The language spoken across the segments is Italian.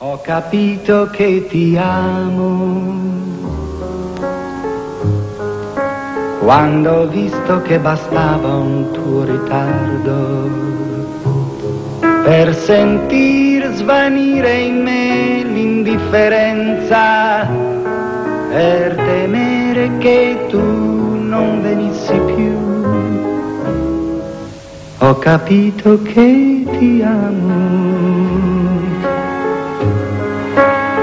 Ho capito che ti amo quando ho visto che bastava un tuo ritardo per sentir svanire in me l'indifferenza, per temere che tu non venissi più. Ho capito che ti amo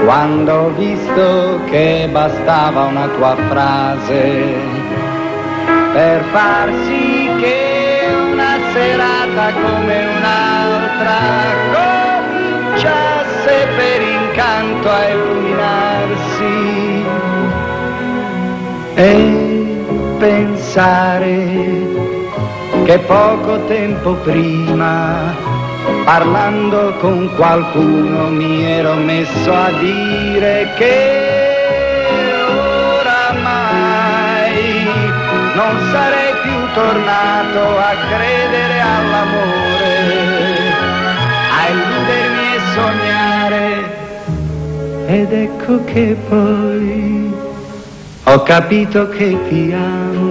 quando ho visto che bastava una tua frase per far sì che una serata come un'altra cominciasse per incanto a illuminarsi, e pensare che poco tempo prima, parlando con qualcuno, mi ero messo a dire che oramai non sarei più tornato a credere all'amore, a illudermi e sognare. Ed ecco che poi ho capito che ti amo,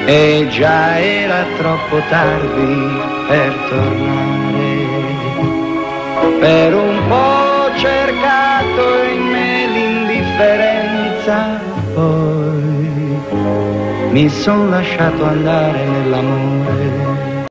e già era troppo tardi per tornare. Per un po' ho cercato in me l'indifferenza, poi mi son lasciato andare nell'amore.